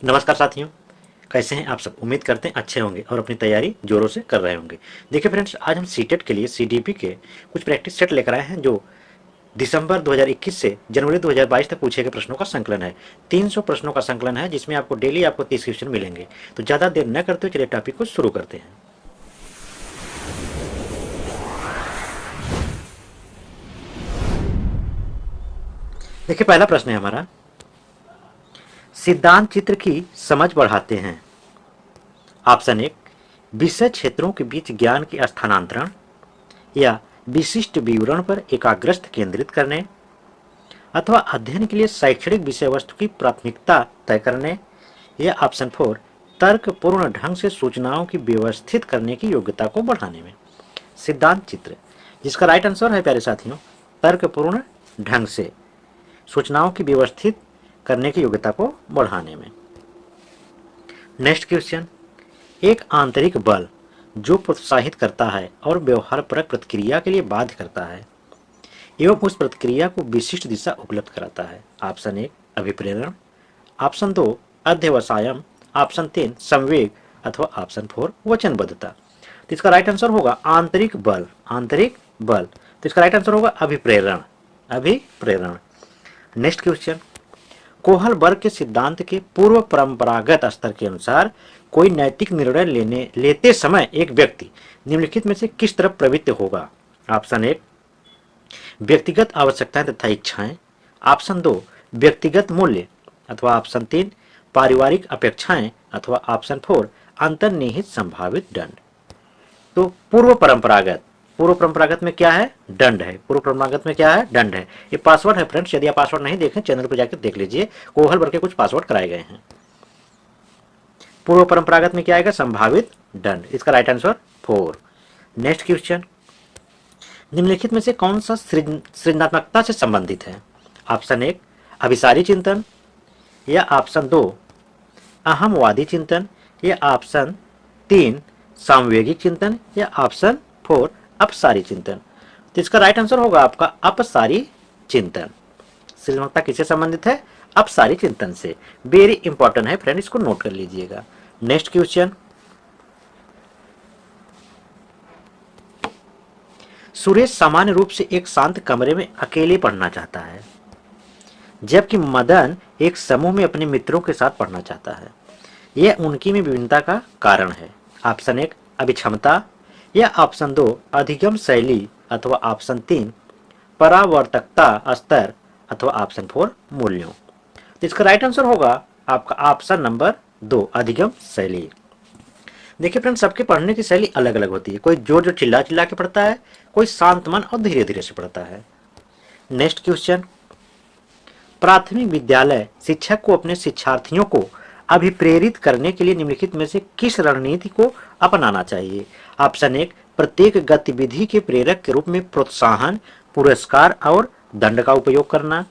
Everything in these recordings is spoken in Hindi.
नमस्कार साथियों, कैसे हैं आप सब। उम्मीद करते हैं अच्छे होंगे और अपनी तैयारी जोरों से कर रहे होंगे। देखिए फ्रेंड्स, आज हम सीटेट के लिए सीडीपी के कुछ प्रैक्टिस सेट लेकर आए हैं जो दिसंबर 2021 से जनवरी 2022 तक पूछे गए प्रश्नों का संकलन है। 300 प्रश्नों का संकलन है जिसमें आपको डेली 30 क्वेश्चन मिलेंगे। तो ज़्यादा देर न करते हुए चलिए टॉपिक को शुरू करते हैं। देखिए पहला प्रश्न है हमारा, सिद्धांत चित्र की समझ बढ़ाते हैं। ऑप्शन 1, विषय क्षेत्रों के बीच ज्ञान के स्थानांतरण या विशिष्ट विवरण पर एकाग्रता केंद्रित करने, अथवा अध्ययन के लिए शैक्षणिक विषय वस्तु की प्राथमिकता तय करने, या ऑप्शन 4, तर्कपूर्ण ढंग से सूचनाओं की व्यवस्थित करने की योग्यता को बढ़ाने में। सिद्धांत चित्र, जिसका राइट आंसर है प्यारे साथियों, तर्कपूर्ण ढंग से सूचनाओं की व्यवस्थित करने की योग्यता को बढ़ाने में। नेक्स्ट क्वेश्चन, एक आंतरिक बल जो प्रोत्साहित करता है और व्यवहारपरक प्रतिक्रिया के लिए बाध्य करता है एवं उस प्रतिक्रिया को विशिष्ट दिशा उपलब्ध कराता है। ऑप्शन 1, अभिप्रेरण, ऑप्शन 2, अध्यवसायम, ऑप्शन 3, संवेग, अथवा ऑप्शन 4, वचनबद्धता। तो इसका राइट आंसर होगा आंतरिक बल। आंतरिक बल, तो इसका राइट आंसर होगा अभिप्रेरण। अभिप्रेरण। नेक्स्ट क्वेश्चन, कोहल वर्ग के सिद्धांत के पूर्व परंपरागत स्तर के अनुसार कोई नैतिक निर्णय लेते समय एक व्यक्ति निम्नलिखित में से किस तरफ प्रवृत्त होगा। ऑप्शन 1, व्यक्तिगत आवश्यकताएं तथा इच्छाएं, ऑप्शन 2, व्यक्तिगत मूल्य, अथवा ऑप्शन 3, पारिवारिक अपेक्षाएं, अथवा ऑप्शन 4, अंतर्निहित संभावित दंड। तो पूर्व परंपरागत में क्या है? दंड है। पूर्व परंपरागत में क्या है? दंड है। ये पासवर्ड है फ्रेंड्स, यदि आप पासवर्ड नहीं देखें चैनल पर जाकर देख लीजिए, कोहल वर्ग के कुछ पासवर्ड कराए गए हैं। पूर्व परंपरागत में क्या आएगा? संभावित दंड। इसका राइट आंसर 4। नेक्स्ट क्वेश्चन, निम्नलिखित में से कौन सा सृजनात्मकता से संबंधित है। ऑप्शन 1, अभिसारी चिंतन, या ऑप्शन 2, अहमवादी चिंतन, या ऑप्शन 3, सामवेगिक चिंतन, या ऑप्शन 4, अपसारी चिंतन। तो इसका राइट आंसर होगा आपका अपसारी चिंतन। सृजनात्मकता किससे संबंधित है? अपसारी चिंतन से। वेरी इंपॉर्टेंट है फ्रेंड, इसको नोट कर लीजिएगा। नेक्स्ट क्वेश्चन, सुरेश सामान्य रूप से एक शांत कमरे में अकेले पढ़ना चाहता है, जबकि मदन एक समूह में अपने मित्रों के साथ पढ़ना चाहता है। यह उनकी में विभिन्नता का कारण है। ऑप्शन 1, अभिक्षमता, या ऑप्शन 2, अधिगम शैली, अथवा ऑप्शन 3, परावर्तकता स्तर, अथवा ऑप्शन 4, मूल्यों। तो इसका राइट आंसर होगा आपका ऑप्शन नंबर 2, अधिगम शैली। देखिए फ्रेंड्स, सबके पढ़ने की शैली अलग अलग होती है। कोई जोर चिल्ला चिल्ला के पढ़ता है, कोई शांत मन और धीरे धीरे से पढ़ता है। नेक्स्ट क्वेश्चन, प्राथमिक विद्यालय शिक्षक को अपने शिक्षार्थियों को अभिप्रेरित करने के लिए निम्नलिखित में से किस रणनीति को अपनाना चाहिए। ऑप्शन 1, प्रत्येक गतिविधि के प्रेरक के रूप में प्रोत्साहन, पुरस्कार और दंड का उपयोग करना,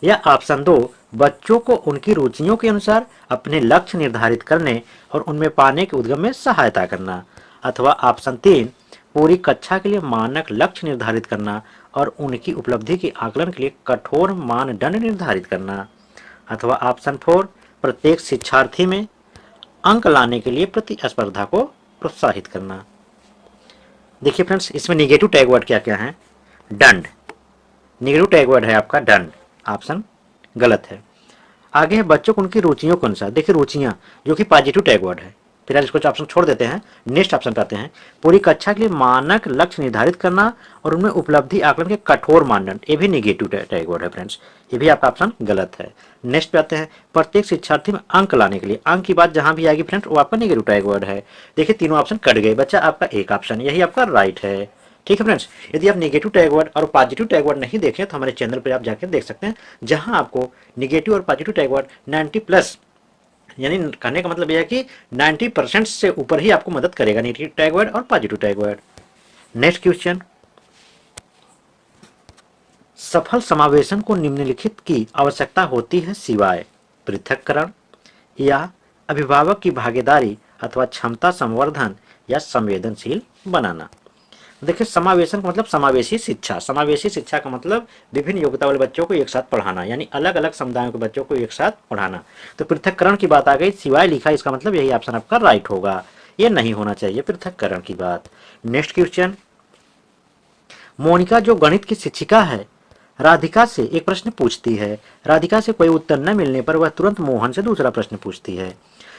या ऑप्शन 2, बच्चों को उनकी रुचियों के अनुसार अपने लक्ष्य निर्धारित करने और उनमें पाने के उद्गम में सहायता करना, अथवा ऑप्शन 3, पूरी कक्षा के लिए मानक लक्ष्य निर्धारित करना और उनकी उपलब्धि के आकलन के लिए कठोर मानदंड निर्धारित करना, अथवा ऑप्शन 4, प्रत्येक शिक्षार्थी में अंक लाने के लिए प्रतिस्पर्धा को प्रोत्साहित करना। देखिए फ्रेंड्स, इसमें निगेटिव टैग वर्ड क्या क्या है? दंड। निगेटिव टैग वर्ड है आपका दंड, ऑप्शन गलत है। आगे है बच्चों को उनकी रुचियों के अनुसार। देखिए रुचियां, जो कि पॉजिटिव टैग वर्ड है। फिलहाल इसको ऑप्शन छोड़ देते हैं, नेक्स्ट ऑप्शन पे आते हैं। पूरी कक्षा के लिए मानक लक्ष्य निर्धारित करना और उनमें उपलब्धि आकलन के कठोर मानदंड, ये भी निगेटिव टैग वर्ड है फ्रेंड्स, ये भी आपका ऑप्शन गलत है। नेक्स्ट पे आते हैं, प्रत्येक शिक्षार्थी में अंक लाने के लिए। अंक की बात जहां भी आएगी फ्रेंड्स, वो आपका निगेटिव टैग वर्ड है। देखिए तीनों ऑप्शन कट गए, बच्चा आपका एक ऑप्शन, यही आपका राइट है। ठीक है फ्रेंड्स, यदि आप नेगेटिव टैग वर्ड और पॉजिटिव टैग वर्ड नहीं देखें तो हमारे चैनल पर आप जाकर देख सकते हैं, जहां आपको नेगेटिव और पॉजिटिव टैग वर्ड 90+, यानी कहने का मतलब यह है कि 90% से ऊपर ही आपको मदद करेगा, नेगेटिव टैग वर्ड और positive tag word. Next question, सफल समावेशन को निम्नलिखित की आवश्यकता होती है सिवाय पृथक्करण, या अभिभावक की भागीदारी, अथवा क्षमता संवर्धन, या संवेदनशील बनाना। देखिए समावेशन का मतलब समावेशी शिक्षा, समावेशी शिक्षा का मतलब विभिन्न योग्यता वाले बच्चों को एक साथ पढ़ाना, यानी अलग अलग समुदायों के बच्चों को एक साथ पढ़ाना। तो पृथककरण की बात आ गई, सिवाय लिखा, इसका मतलब यही ऑप्शन आपका राइट होगा, ये नहीं होना चाहिए पृथककरण की बात। नेक्स्ट क्वेश्चन, मोनिका जो गणित की शिक्षिका है राधिका से एक प्रश्न पूछती है। राधिका से कोई उत्तर न मिलने पर वह तुरंत मोहन से दूसरा प्रश्न पूछती है।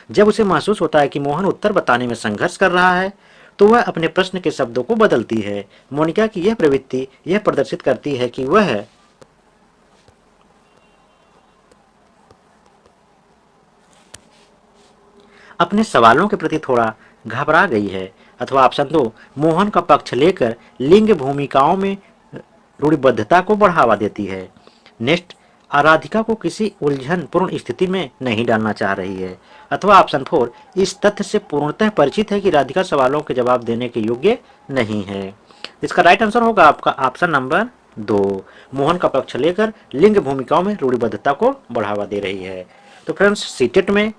जब उसे महसूस होता है कि मोहन उत्तर बताने में संघर्ष कर रहा है तो वह अपने प्रश्न के शब्दों को बदलती है। मोनिका की यह प्रवृत्ति यह प्रदर्शित करती है कि वह अपने सवालों के प्रति थोड़ा घबरा गई है। अथवा ऑप्शन 2, मोहन का पक्ष लेकर लिंग भूमिकाओं में रूढ़िबद्धता को बढ़ावा देती है। नेक्स्ट, आराधिका को किसी उलझन पूर्ण स्थिति में नहीं डालना चाह रही है। अथवा ऑप्शन 4, इस तथ्य से पूर्णतः परिचित है कि राधिका सवालों के जवाब देने के योग्य नहीं है। इसका राइट आंसर होगा आपका ऑप्शन नंबर 2, मोहन का पक्ष लेकर लिंग भूमिकाओं में रूढ़िबद्धता को बढ़ावा दे रही है। तो फ्रेंड्स, सीटेट में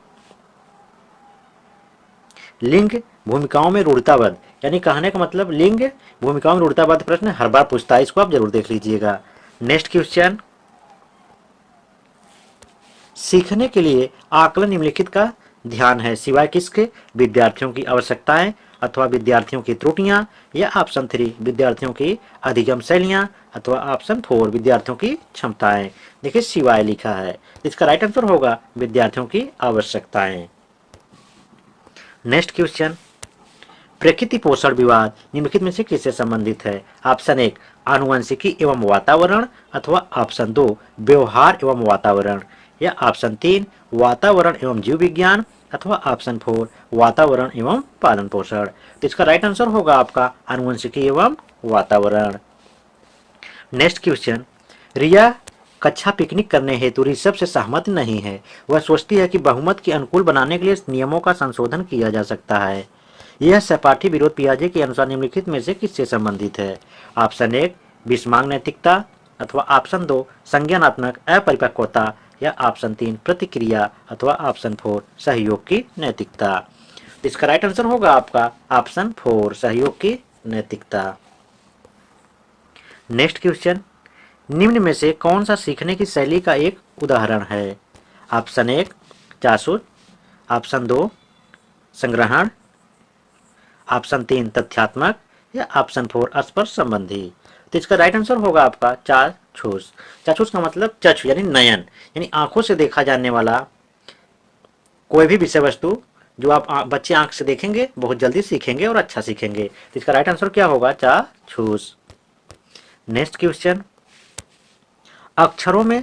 लिंग भूमिकाओं में रूढ़ताबद्ध, यानी कहने का मतलब लिंग भूमिकाओं में रूढ़ताबद्ध प्रश्न हर बार पूछता है, इसको आप जरूर देख लीजिएगा। नेक्स्ट क्वेश्चन, सीखने के लिए आकलन निम्नलिखित का ध्यान है सिवाय किसके? विद्यार्थियों की आवश्यकताएं, अथवा विद्यार्थियों की त्रुटियां, या ऑप्शन 3 विद्यार्थियों की अधिगम शैलियां, अथवा ऑप्शन 4 विद्यार्थियों की क्षमताएं। देखिए सिवाय लिखा है, इसका राइट आंसर होगा विद्यार्थियों की आवश्यकताएं। नेक्स्ट क्वेश्चन, प्रकृति पोषण विवाद निम्नलिखित में से किससे संबंधित है? ऑप्शन 1 आनुवंशिकी एवं वातावरण, अथवा ऑप्शन 2 व्यवहार एवं वातावरण, या ऑप्शन 3 वातावरण एवं जीव विज्ञान, अथवा ऑप्शन 4 वातावरण एवं पालन पोषण। तो इसका राइट आंसर होगा आपका आनुवंशिकी एवं वातावरण। नेक्स्ट क्वेश्चन, रिया कक्षा पिकनिक करने हेतु ऋषभ से सहमत नहीं है। वह सोचती है कि बहुमत के अनुकूल बनाने के लिए नियमों का संशोधन किया जा सकता है। यह सहपाठी विरोध पियाजे के अनुसार निम्नलिखित में से किससे संबंधित है? ऑप्शन 1 विस्मांग नैतिकता, अथवा ऑप्शन 2 संज्ञानात्मक अपरिपक्वता, या ऑप्शन 3 प्रतिक्रिया, अथवा ऑप्शन 4 सहयोग की नैतिकता। इसका राइट आंसर होगा आपका ऑप्शन 4 सहयोग की नैतिकता। नेक्स्ट क्वेश्चन, निम्न में से कौन सा सीखने की शैली का एक उदाहरण है? ऑप्शन 1 जासूस, ऑप्शन 2 संग्रहण, ऑप्शन 3 तथ्यात्मक, या ऑप्शन 4 स्पर्श संबंधी। तो इसका राइट आंसर होगा आपका चाक्षुष। चाक्षुष का मतलब चक्षु यानी नयन, यानी आंखों से देखा जाने वाला कोई भी विषय वस्तु जो आप बच्चे आंख से देखेंगे बहुत जल्दी सीखेंगे और अच्छा सीखेंगे। तो इसका राइट आंसर क्या होगा? चाक्षुष। नेक्स्ट क्वेश्चन, अक्षरों में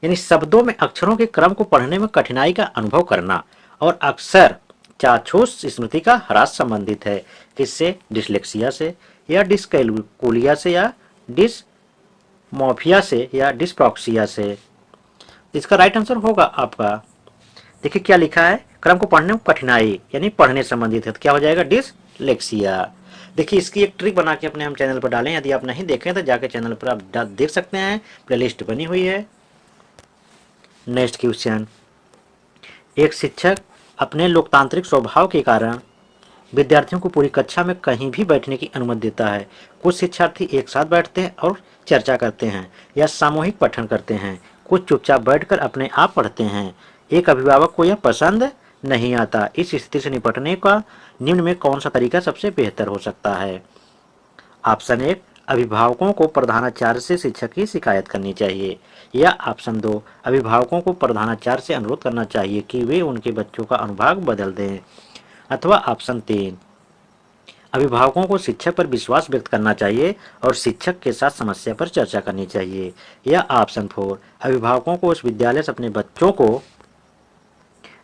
यानी शब्दों में अक्षरों के क्रम को पढ़ने में कठिनाई का अनुभव करना और अक्सर चाक्षुष स्मृति का ह्रास संबंधित है। किससे? डिसलेक्सिया से, या डिस्कैलकुलिया से, या डिसमॉर्फिया से, या डिस्प्रॉक्सिया से। इसका राइट आंसर होगा आपका, देखिए क्या लिखा है, क्रम को पढ़ने में कठिनाई यानी पढ़ने संबंधित है, तो क्या हो जाएगा? डिसलेक्सिया। देखिए इसकी एक ट्रिक बना के अपने हम चैनल पर डालें, यदि आप नहीं देखें तो जाके चैनल पर आप देख सकते हैं, प्लेलिस्ट बनी हुई है। नेक्स्ट क्वेश्चन, एक शिक्षक अपने लोकतांत्रिक स्वभाव के कारण विद्यार्थियों को पूरी कक्षा में कहीं भी बैठने की अनुमति देता है। कुछ शिक्षार्थी एक साथ बैठते हैं और चर्चा करते हैं या सामूहिक पठन करते हैं, कुछ चुपचाप बैठकर अपने आप पढ़ते हैं। एक अभिभावक को यह पसंद नहीं आता। इस स्थिति से निपटने का निम्न में कौन सा तरीका सबसे बेहतर हो सकता है? ऑप्शन 1 अभिभावकों को प्रधानाचार्य से शिक्षक की शिकायत करनी चाहिए, या ऑप्शन 2 अभिभावकों को प्रधानाचार्य से अनुरोध करना चाहिए कि वे उनके बच्चों का अनुभाग बदल दें, अथवा ऑप्शन 3 अभिभावकों को शिक्षक पर विश्वास व्यक्त करना चाहिए और शिक्षक के साथ समस्या पर चर्चा करनी चाहिए, या ऑप्शन 4 अभिभावकों को उस विद्यालय से अपने बच्चों को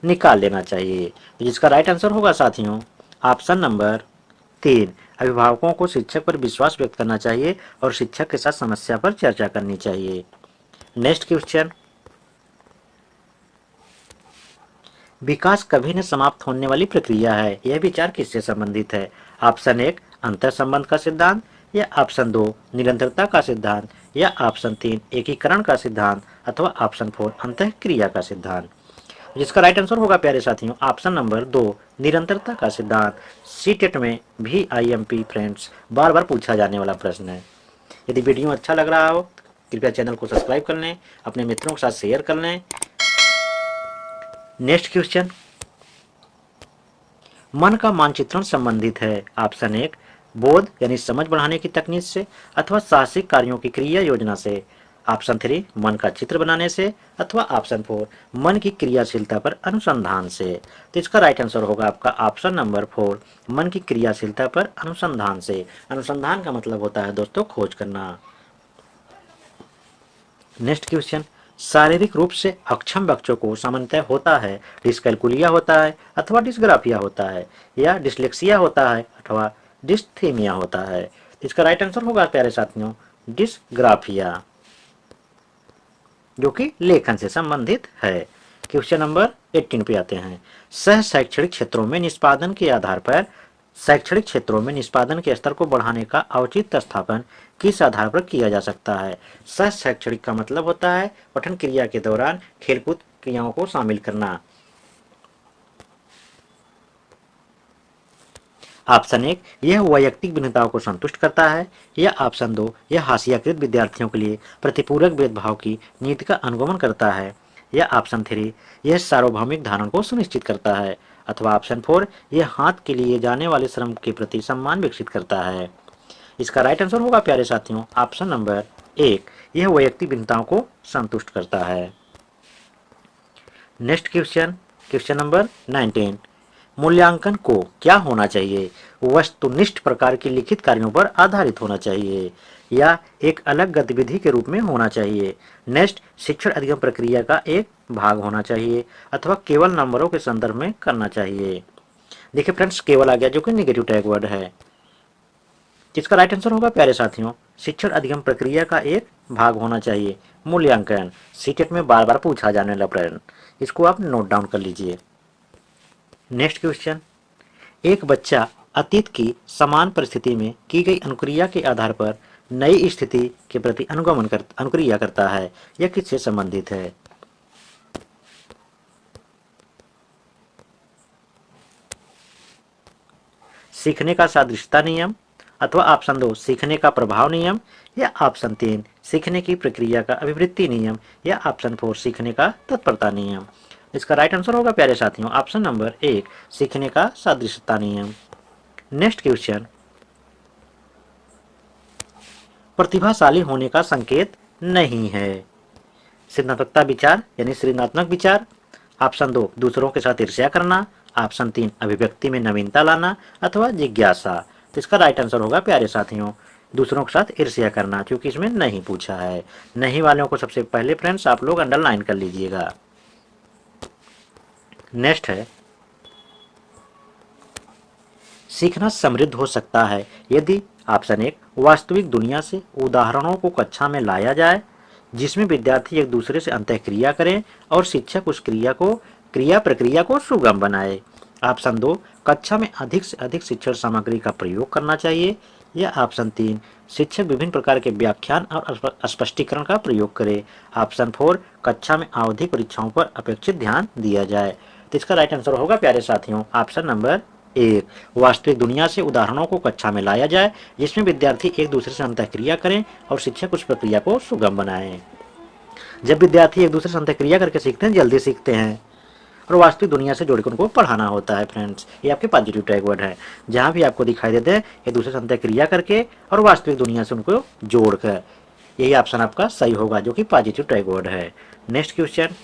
निकाल देना चाहिए। तो जिसका राइट आंसर होगा साथियों ऑप्शन नंबर 3 अभिभावकों को शिक्षक पर विश्वास व्यक्त करना चाहिए और शिक्षक के साथ समस्या पर चर्चा करनी चाहिए। नेक्स्ट क्वेश्चन, विकास कभी न समाप्त होने वाली प्रक्रिया है, यह विचार किससे संबंधित है? ऑप्शन 1 अंतर संबंध का सिद्धांत, या ऑप्शन 2 निरंतरता का सिद्धांत, या ऑप्शन 3 एकीकरण का सिद्धांत, अथवा ऑप्शन 4 अंतःक्रिया का सिद्धांत। जिसका राइट आंसर होगा प्यारे साथियों ऑप्शन नंबर 2, निरंतरता का सिद्धांत। सीटेट में भी आईएमपी फ्रेंड्स बार बार पूछा जाने वाला प्रश्न है। यदि वीडियो अच्छा लग रहा हो कृपया चैनल को सब्सक्राइब कर लें, अपने मित्रों के साथ शेयर कर लें। नेक्स्ट क्वेश्चन, मन का मानचित्रण संबंधित है ऑप्शन 1 बोध यानी समझ बढ़ाने की तकनीक से अथवा साहसिक कार्यों की क्रिया योजना से, ऑप्शन 3 मन का चित्र बनाने से अथवा ऑप्शन 4 मन की क्रियाशीलता पर अनुसंधान से। तो इसका राइट आंसर होगा आपका ऑप्शन नंबर 4 मन की क्रियाशीलता पर अनुसंधान से। अनुसंधान का मतलब होता है दोस्तों खोज करना। नेक्स्ट क्वेश्चन, शारीरिक रूप से अक्षम बच्चों को सामान्यतः होता है डिस्कैलकुलिया होता है अथवा डिस्ग्राफिया होता है या डिसलेक्सिया होता है अथवा डिस्थीमिया होता है। इसका राइट आंसर होगा प्यारे साथियों डिस्ग्राफिया, जो कि लेखन से संबंधित है। क्वेश्चन नंबर 18 पे आते हैं। सह शैक्षणिक क्षेत्रों में निष्पादन के आधार पर शैक्षणिक क्षेत्रों में निष्पादन के स्तर को बढ़ाने का औचित्य स्थापन किस आधार पर किया जा सकता है। सह शैक्षणिक का मतलब होता है पठन क्रिया के दौरान खेलकूद क्रियाओं को शामिल करना। ऑप्शन 1 यह वैयक्तिक भिन्नताओं को संतुष्ट करता है या ऑप्शन 2 यह हाशियाकृत विद्यार्थियों के लिए प्रतिपूरक भेदभाव की नीति का अनुगमन करता है या ऑप्शन 3 यह सार्वभौमिक धारण को सुनिश्चित करता है अथवा ऑप्शन 4 यह हाथ के लिए जाने वाले श्रम के प्रति सम्मान विकसित करता है। इसका राइट आंसर होगा प्यारे साथियों ऑप्शन नंबर 1 यह वैयक्तिक भिन्नताओं को संतुष्ट करता है। नेक्स्ट क्वेश्चन, क्वेश्चन नंबर 19, मूल्यांकन को क्या होना चाहिए, वस्तुनिष्ठ प्रकार की लिखित कार्यों पर आधारित होना चाहिए या एक अलग गतिविधि के रूप में होना चाहिए। नेक्स्ट, शिक्षण अधिगम प्रक्रिया का एक भाग होना चाहिए अथवा केवल नंबरों के संदर्भ में करना चाहिए। देखिए फ्रेंड्स केवल आ गया जो कि नेगेटिव टैग वर्ड है। इसका राइट आंसर होगा प्यारे साथियों शिक्षण अधिगम प्रक्रिया का एक भाग होना चाहिए। मूल्यांकन सीटेट में बार बार पूछा जाने वाला प्रश्न, इसको आप नोट डाउन कर लीजिए। नेक्स्ट क्वेश्चन, एक बच्चा अतीत की समान परिस्थिति में की गई अनुक्रिया के आधार पर नई स्थिति के प्रति अनुक्रिया करता है, यह किससे संबंधित है। सीखने का सादृश्यता नियम अथवा ऑप्शन 2 सीखने का प्रभाव नियम या ऑप्शन 3 सीखने की प्रक्रिया का अभिवृत्ति नियम या ऑप्शन 4 सीखने का तत्परता नियम। इसका राइट आंसर होगा प्यारे साथियों ऑप्शन नंबर 1 सीखने का सादृश्यता नियम। नेक्स्ट क्वेश्चन, प्रतिभाशाली होने का संकेत नहीं है। सृजनात्मकता विचार यानी सृजनात्मक विचार, ऑप्शन 2 दूसरों के साथ ईर्ष्या करना, ऑप्शन 3 अभिव्यक्ति में नवीनता लाना अथवा जिज्ञासा। तो इसका राइट आंसर होगा प्यारे साथियों दूसरों के साथ ईर्ष्या करना, क्योंकि इसमें नहीं पूछा है। नहीं वालों को सबसे पहले फ्रेंड्स आप लोग अंडरलाइन कर लीजिएगा। नेक्स्ट है, सीखना समृद्ध हो सकता है यदि ऑप्शन 1 वास्तविक दुनिया से उदाहरणों को कक्षा में लाया जाए जिसमें विद्यार्थी एक दूसरे से अंतःक्रिया करें और शिक्षक उस क्रिया प्रक्रिया को सुगम बनाए। ऑप्शन 2 कक्षा में अधिक से अधिक शिक्षण सामग्री का प्रयोग करना चाहिए या ऑप्शन 3 शिक्षक विभिन्न प्रकार के व्याख्यान और स्पष्टीकरण का प्रयोग करे। ऑप्शन 4 कक्षा में आवधिक परीक्षाओं पर अपेक्षित ध्यान दिया जाए। तो इसका राइट आंसर होगा प्यारे साथियों ऑप्शन नंबर 1 वास्तविक दुनिया से उदाहरणों को कक्षा में लाया जाए जिसमें विद्यार्थी एक दूसरे से अंतःक्रिया करें और शिक्षक उस प्रक्रिया को सुगम बनाए। जब विद्यार्थी एक दूसरे से अंतःक्रिया करके सीखते हैं जल्दी सीखते हैं और वास्तविक दुनिया से जोड़कर उनको पढ़ाना होता है। फ्रेंड्स ये आपके पॉजिटिव टैग वर्ड है, जहाँ भी आपको दिखाई देते हैं एक दूसरे से अंतःक्रिया करके और वास्तविक दुनिया से उनको जोड़कर, यही ऑप्शन आपका सही होगा जो कि पॉजिटिव टैग वर्ड है। नेक्स्ट क्वेश्चन,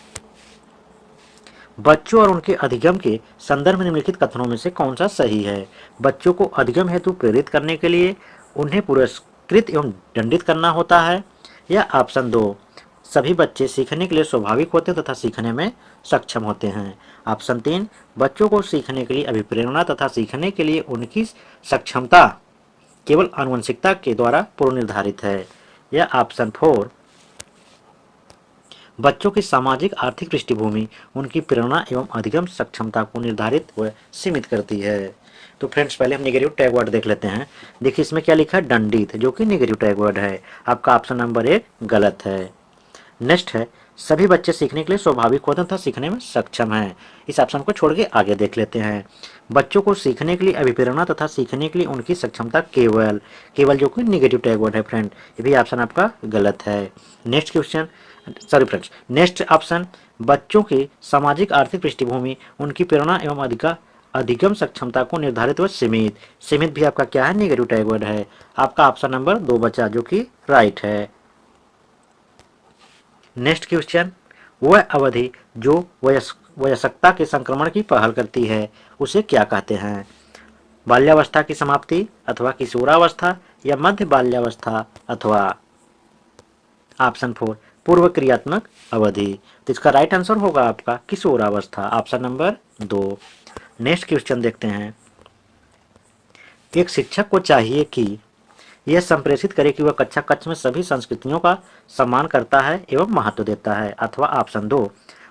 बच्चों और उनके अधिगम के संदर्भ में निम्नलिखित कथनों में से कौन सा सही है। बच्चों को अधिगम हेतु प्रेरित करने के लिए उन्हें पुरस्कृत एवं दंडित करना होता है या ऑप्शन 2 सभी बच्चे सीखने के लिए स्वाभाविक होते हैं तथा सीखने में सक्षम होते हैं। ऑप्शन 3 बच्चों को सीखने के लिए अभिप्रेरणा तथा सीखने के लिए उनकी सक्षमता केवल आनुवंशिकता के द्वारा पूर्व निर्धारित है या ऑप्शन 4 बच्चों की सामाजिक आर्थिक पृष्ठभूमि उनकी प्रेरणा एवं अधिगम सक्षमता को निर्धारित व सीमित करती है। तो फ्रेंड्स पहले हम नेगेटिव टैग वर्ड देख लेते हैं। देखिए इसमें क्या लिखा है दंडित, जो कि नेगेटिव टैग वर्ड है। आपका ऑप्शन नंबर 1 गलत है। नेक्स्ट है सभी बच्चे सीखने के लिए स्वाभाविक होते तथा सीखने में सक्षम हैं। इस ऑप्शन को छोड़ के आगे देख लेते हैं। बच्चों को सीखने के लिए अभिप्रेरणा तथा सीखने के लिए उनकी सक्षमता केवल, केवल जो कि निगेटिव टैग वर्ड है फ्रेंड, ये भी ऑप्शन आपका गलत है। Next question, sorry friends, next option, बच्चों की सामाजिक आर्थिक पृष्ठभूमि उनकी प्रेरणा एवं अधिगम क्षमता को निर्धारित व सीमित, सीमित भी आपका क्या है, निगेटिव टैग वर्ड है। आपका ऑप्शन नंबर 2 बचा जो कि राइट है। नेक्स्ट क्वेश्चन, वह अवधि जो वयस्कता के संक्रमण की पहल करती है उसे क्या कहते हैं? बाल्यावस्था की समाप्ति अथवा किशोरावस्था या मध्य बाल्यावस्था अथवा ऑप्शन 4 पूर्व क्रियात्मक अवधि। तो इसका राइट आंसर होगा आपका किशोरावस्था, ऑप्शन नंबर 2। नेक्स्ट क्वेश्चन देखते हैं। एक शिक्षक को चाहिए कि यह संप्रेषित करे कि वह कक्षा कक्ष में सभी संस्कृतियों का सम्मान करता है एवं महत्व देता है, अथवा ऑप्शन 2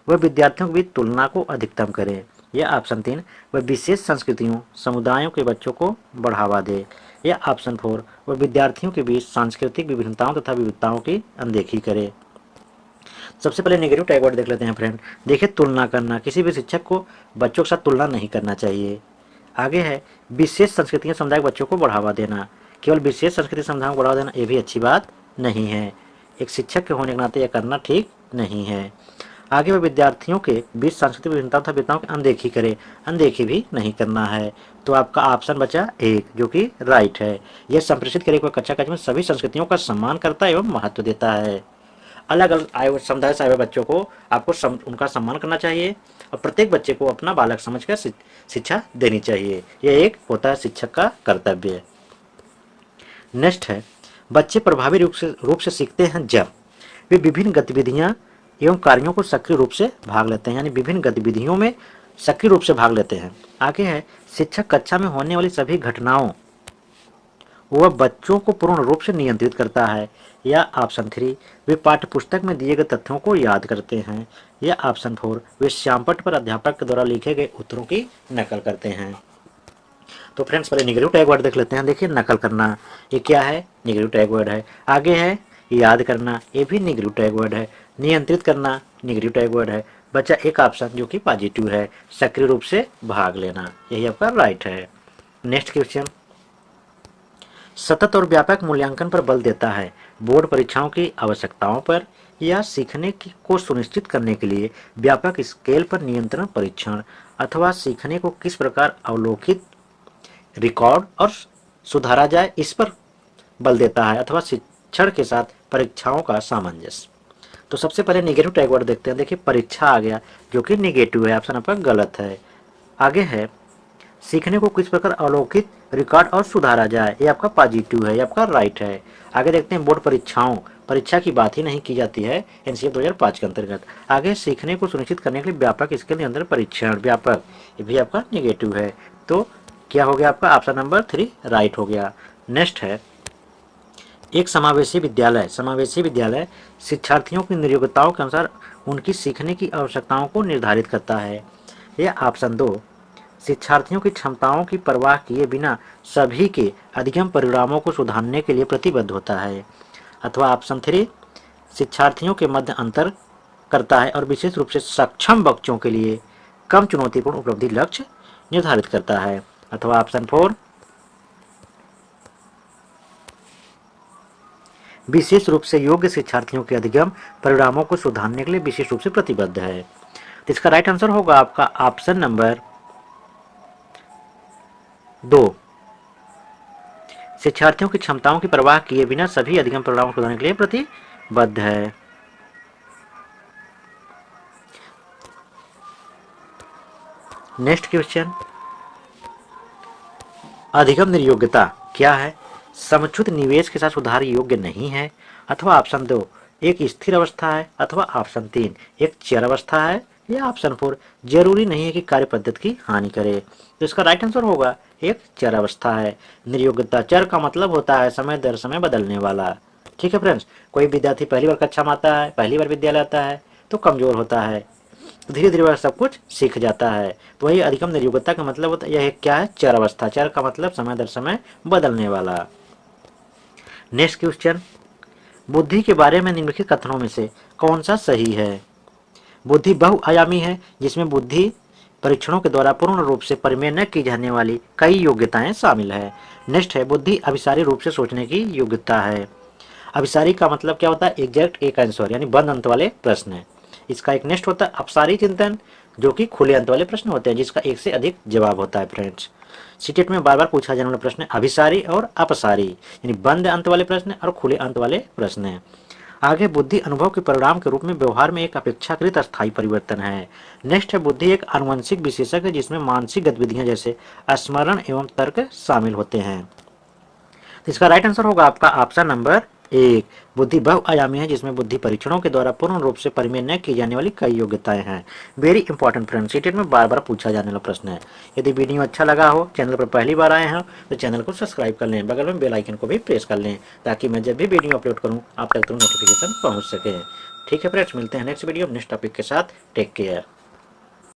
वह विद्यार्थियों के बीच तुलना को अधिकतम करे, या ऑप्शन 3 वह विशेष संस्कृतियों समुदायों के बच्चों को बढ़ावा दे, या ऑप्शन 4 वह विद्यार्थियों के बीच सांस्कृतिक विभिन्नताओं तथा विविधताओं की अनदेखी करे। सबसे पहले नेगेटिव टैग वर्ड देख लेते हैं फ्रेंड। देखिए, तुलना करना, किसी भी शिक्षक को बच्चों के साथ तुलना नहीं करना चाहिए। आगे है विशेष संस्कृतियों समुदाय के बच्चों को बढ़ावा देना, केवल विशेष संस्कृति समुदायों को बढ़ावा देना ये भी अच्छी बात नहीं है। एक शिक्षक के होने के नाते यह करना ठीक नहीं है। आगे वह विद्यार्थियों के बीच सांस्कृतिक विभिन्नता तथा विविधताओं की अनदेखी करे, अनदेखी भी नहीं करना है। तो आपका ऑप्शन बचा 1 जो कि राइट है। यह संप्रेषित करे कि वह कक्षा कक्ष में सभी संस्कृतियों का सम्मान करता है एवं महत्व देता है। अलग अलग आयु समुदाय से आए हुए बच्चों को आपको उनका सम्मान करना चाहिए और प्रत्येक बच्चे को अपना बालक समझकर शिक्षा देनी चाहिए। यह एक होता है शिक्षक का कर्तव्य। नेक्स्ट है, बच्चे प्रभावी रूप से सीखते हैं जब वे विभिन्न गतिविधियां एवं कार्यों को सक्रिय रूप से भाग लेते हैं, यानी विभिन्न गतिविधियों में सक्रिय रूप से भाग लेते हैं। आगे है, शिक्षक कक्षा में होने वाली सभी घटनाओं वह बच्चों को पूर्ण रूप से नियंत्रित करता है, या ऑप्शन 3 वे पाठ्य पुस्तक में दिए गए तथ्यों को याद करते हैं, या ऑप्शन 4 वे श्यामपट्ट पर अध्यापक के द्वारा लिखे गए उत्तरों की नकल करते हैं। तो फ्रेंड्स पहले नेगेटिव टैग वर्ड देख लेते हैं। देखिए, नकल करना ये क्या है, नेगेटिव टैग वर्ड है। आगे है याद करना, ये भी नेगेटिव टैग वर्ड है। नियंत्रित करना नेगेटिव टैग वर्ड है। बचा एक ऑप्शन जो कि पॉजिटिव है, सक्रिय रूप से भाग लेना, यही आपका राइट है। नेक्स्ट क्वेश्चन, सतत और व्यापक मूल्यांकन पर बल देता है, बोर्ड परीक्षाओं की आवश्यकताओं पर या सीखने को सुनिश्चित करने के लिए व्यापक स्केल पर नियंत्रण परीक्षण, अथवा सीखने को किस प्रकार अवलोकित, रिकॉर्ड और सुधारा जाए इस पर बल देता है, अथवा शिक्षण के साथ परीक्षाओं का सामंजस्य। तो सबसे पहले नेगेटिव टैग वर्ड देखते हैं। देखिए, परीक्षा आ गया जो कि नेगेटिव है, ऑप्शन आपका गलत है। आगे है सीखने को किस प्रकार अवलोकित, रिकॉर्ड और सुधारा जाए, ये आपका पॉजिटिव है, ये आपका राइट है। आगे देखते हैं बोर्ड परीक्षाओं, परीक्षा की बात ही नहीं की जाती है एनसीएफ 2005 के अंतर्गत। आगे सीखने को सुनिश्चित करने के लिए व्यापक स्केल नियंत्रण परीक्षण, व्यापक, ये भी आपका नेगेटिव है। तो क्या हो गया आपका ऑप्शन नंबर 3 राइट हो गया। नेक्स्ट है, एक समावेशी विद्यालय, समावेशी विद्यालय शिक्षार्थियों की नियोग्यताओं के अनुसार उनकी सीखने की आवश्यकताओं को निर्धारित करता है, या ऑप्शन 2 शिक्षार्थियों की क्षमताओं की परवाह किए बिना सभी के अधिगम परिणामों को सुधारने के लिए प्रतिबद्ध होता है, अथवा ऑप्शन 3 शिक्षार्थियों के मध्य अंतर करता है और विशेष रूप से सक्षम बच्चों के लिए कम चुनौतीपूर्ण उपलब्धि लक्ष्य निर्धारित करता है, अथवा ऑप्शन 4 विशेष रूप से योग्य शिक्षार्थियों के अधिगम परिणामों को सुधारने के लिए विशेष रूप से प्रतिबद्ध है। तो इसका राइट आंसर होगा आपका ऑप्शन नंबर 2 शिक्षार्थियों की क्षमताओं की परवाह किए बिना सभी अधिगम परिणामों को सुधारने के लिए प्रतिबद्ध है। नेक्स्ट क्वेश्चन, अधिगम निर्योग्यता क्या है? समुचित निवेश के साथ सुधार योग्य नहीं है, अथवा ऑप्शन 2 एक स्थिर अवस्था है, अथवा ऑप्शन 3 एक चर अवस्था है, या ऑप्शन 4 जरूरी नहीं है कि कार्य पद्धति की हानि करे। तो इसका राइट आंसर होगा एक चर अवस्था है। निर्योग्यता, चर का मतलब होता है समय दर समय बदलने वाला। ठीक है फ्रेंड्स, कोई विद्यार्थी पहली बार कक्षा में आता है, पहली बार विद्यालय आता है तो कमजोर होता है, धीरे धीरे वह सब कुछ सीख जाता है। तो वही अधिगम निर्योग्यता का मतलब होता है, यह क्या है, चर अवस्था। चर का मतलब समय दर समय बदलने वाला। नेक्स्ट क्वेश्चन, बुद्धि के बारे में निम्नलिखित कथनों में से कौन सा सही है? बुद्धि बहुआयामी है जिसमें बुद्धि परीक्षणों के द्वारा पूर्ण रूप से परिमेय न की जाने वाली कई योग्यताएं शामिल है। नेक्स्ट है बुद्धि अभिसारी रूप से सोचने की योग्यता है। अभिसारी का मतलब क्या होता है? एग्जैक्ट एक आंसर यानी बंद अंत वाले प्रश्न है। इसका एक नेक्स्ट होता है अपसारी चिंतन, जो कि खुले अंत वाले प्रश्न होते हैं जिसका एक से अधिक जवाब होता है। फ्रेंड्स, सीटेट में बार बार पूछा जाने वाला प्रश्न है अभिसारी और अपसारी, यानी बंद अंत वाले प्रश्न और खुले अंत वाले प्रश्न है। आगे बुद्धि अनुभव के परिणाम के रूप में व्यवहार में एक अपेक्षाकृत अस्थायी परिवर्तन है। नेक्स्ट है बुद्धि एक आनुवंशिक विशेषक है जिसमें मानसिक गतिविधियां जैसे स्मरण एवं तर्क शामिल होते हैं। तो इसका राइट आंसर होगा आपका ऑप्शन नंबर 1। बुद्धि बहुआयामी है जिसमें बुद्धि परीक्षणों के द्वारा पूर्ण रूप से परिमेय न की जाने वाली कई योग्यताएं हैं। वेरी इंपॉर्टेंट फ्रेंड्स, सीटेट में बार बार पूछा जाने वाला प्रश्न है। यदि वीडियो अच्छा लगा हो, चैनल पर पहली बार आए हैं तो चैनल को सब्सक्राइब कर लें, बगल में बेल आइकन को भी प्रेस कर लें ताकि मैं जब भी वीडियो अपलोड करूँ आप तक तुरंत नोटिफिकेशन पहुँच सके। ठीक है फ्रेंड्स, मिलते हैं नेक्स्ट वीडियो नेक्स्ट टॉपिक के साथ। Take care.